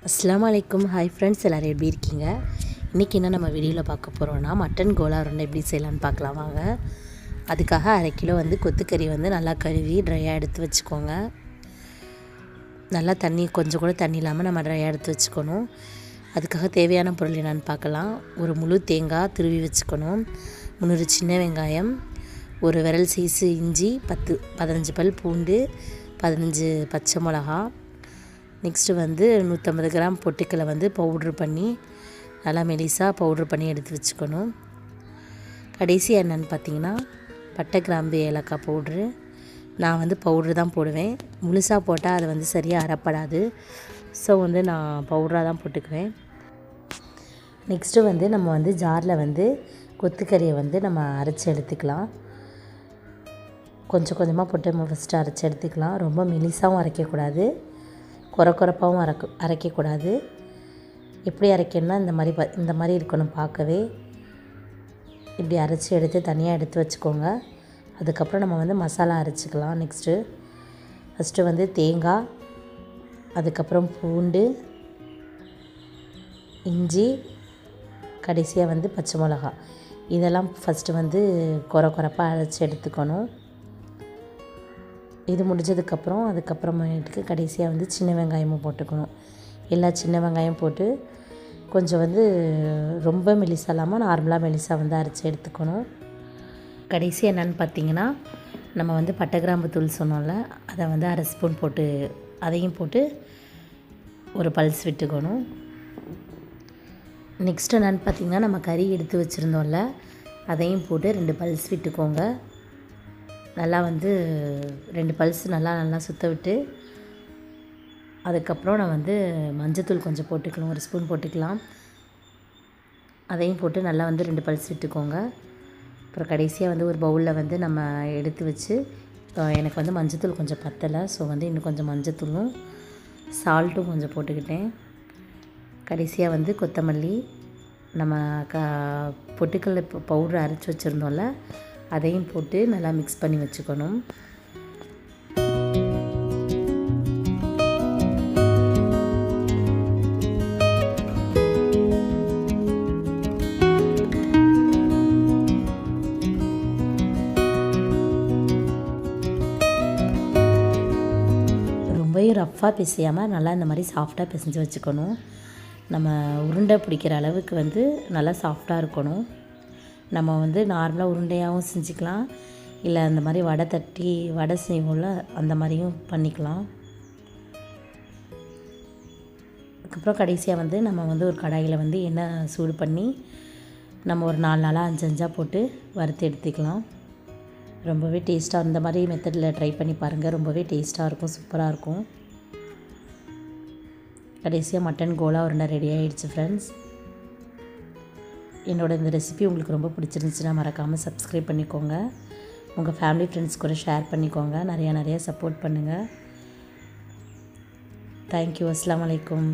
அஸ்ஸலாமு அலைக்கும். Hi friends, எல்லோரும் எப்படி இருக்கீங்க? இன்றைக்கி என்ன நம்ம வீடியோவில் பார்க்க போகிறோன்னா மட்டன் கோலா உருண்டை எப்படி செய்யலான்னு பார்க்கலாம் வாங்க. அதுக்காக 1/2 கிலோ கொத்துக்கறி நல்லா கழுவி ட்ரையாக எடுத்து வச்சுக்கோங்க. நல்லா தண்ணி கொஞ்சம் கூட தண்ணி இல்லாமல் நம்ம ட்ரையாக எடுத்து வச்சுக்கணும். அதுக்காக தேவையான பொருள் என்னென்னு பார்க்கலாம். ஒரு முழு தேங்காய் துருவி வச்சுக்கணும், 300 சின்ன வெங்காயம், ஒரு விரல் சைஸு இஞ்சி, 15 பல் பூண்டு, 15 பச்சை மிளகா, நெக்ஸ்ட்டு 150 கிராம் பொட்டுக்கல்லை பவுட்ரு பண்ணி நல்லா மெலிசாக பவுட்ரு பண்ணி எடுத்து வச்சுக்கணும். கடைசியாக என்னென்னு பார்த்தீங்கன்னா பட்டை, கிராம்பு, ஏலக்காய் பவுட்ரு. நான் பவுட்ரு தான் போடுவேன். முழுசாக போட்டால் அது சரியாக அரைப்படாது. ஸோ நான் பவுட்ராக தான் போட்டுக்குவேன். நெக்ஸ்ட்டு நம்ம ஜாரில் கொத்துக்கறியை நம்ம அரைச்சி எடுத்துக்கலாம். கொஞ்சம் கொஞ்சமாக போட்டு ஃபஸ்ட்டு அரைச்சி எடுத்துக்கலாம். ரொம்ப மெலிசாகவும் அரைக்கக்கூடாது, குறப்பாகவும் அரைக்கக்கூடாது. எப்படி அரைக்கணும்னா இந்த மாதிரி இருக்கணும் பார்க்கவே. இப்படி அரைச்சி எடுத்து தனியாக எடுத்து வச்சுக்கோங்க. அதுக்கப்புறம் நம்ம மசாலா அரைச்சிக்கலாம். ஃபஸ்ட்டு தேங்காய், அதுக்கப்புறம் பூண்டு, இஞ்சி, கடைசியாக பச்சை மிளகா, இதெல்லாம் ஃபஸ்ட்டு குறப்பாக அரைச்சி எடுத்துக்கணும். இது முடிஞ்சதுக்கப்புறம் அதுக்கப்புறமேட்டுக்கு கடைசியாக சின்ன வெங்காயமும் போட்டுக்கணும். எல்லா சின்ன வெங்காயம் போட்டு கொஞ்சம் ரொம்ப மெலிசாக இல்லாமல் நார்மலாக மெலிசாக அரைச்சி எடுத்துக்கணும். கடைசி என்னென்னு பார்த்தீங்கன்னா நம்ம பட்டை கிராம்பு தூள் சொன்னோம்ல, அதை 1/2 ஸ்பூன் போட்டு அதையும் போட்டு ஒரு பல்ஸ் விட்டுக்கணும். நெக்ஸ்ட் என்னென்னு பார்த்தீங்கன்னா நம்ம கறி எடுத்து வச்சுருந்தோம்ல, அதையும் போட்டு 2 பல்ஸ் விட்டுக்கோங்க. நல்லா 2 பல்ஸ் நல்லா சுற்ற விட்டு அதுக்கப்புறம் நான் மஞ்சத்தூள் கொஞ்சம் போட்டுக்கலாம், 1 ஸ்பூன் போட்டுக்கலாம். அதையும் போட்டு நல்லா 2 பல்ஸ் விட்டுக்கோங்க. அப்புறம் கடைசியாக ஒரு பவுலில் நம்ம எடுத்து வச்சு, எனக்கு மஞ்சத்தூள் கொஞ்சம் பத்தலை. ஸோ இன்னும் கொஞ்சம் மஞ்சத்தூளும் சால்ட்டும் கொஞ்சம் போட்டுக்கிட்டேன். கடைசியாக கொத்தமல்லி, நம்ம பொட்டுக்கல்ல பவுட்ரு அரைச்சி வச்சுருந்தோம்ல, அதையும் போட்டு நல்லா மிக்ஸ் பண்ணி வச்சுக்கணும். ரொம்பவும் ரஃப்பாக பிசையாமல் நல்லா இந்த மாதிரி சாஃப்டாக பிசைஞ்சு வச்சுக்கணும். நம்ம உருண்டை பிடிக்கிற அளவுக்கு நல்லா சாஃப்டாக இருக்கணும். நம்ம நார்மலாக உருண்டையாகவும் செஞ்சுக்கலாம், இல்லை அந்த மாதிரி வடை செய்வோம்ல அந்த மாதிரியும் பண்ணிக்கலாம். அதுக்கப்புறம் கடைசியாக நம்ம ஒரு கடாயில் எண்ணெய் சூடு பண்ணி நம்ம ஒரு 4 நாளாக 5 போட்டு வறுத்து எடுத்துக்கலாம். ரொம்பவே டேஸ்ட்டாக இந்த மாதிரி மெத்தடில் ட்ரை பண்ணி பாருங்கள். ரொம்பவே டேஸ்ட்டாக இருக்கும், சூப்பராக இருக்கும். கடைசியாக மட்டன் கோலா உருண்டை ரெடி ஆகிடுச்சு ஃப்ரெண்ட்ஸ். இந்த ரெசிபி உங்களுக்கு ரொம்ப பிடிச்சிருந்துச்சுன்னா மறக்காமல் சப்ஸ்கிரைப் பண்ணிக்கோங்க. உங்கள் ஃபேமிலி ஃப்ரெண்ட்ஸ் கூட ஷேர் பண்ணிக்கோங்க. நிறையா சப்போர்ட் பண்ணுங்கள். தேங்க்யூ. அஸ்ஸலாமு அலைக்கும்.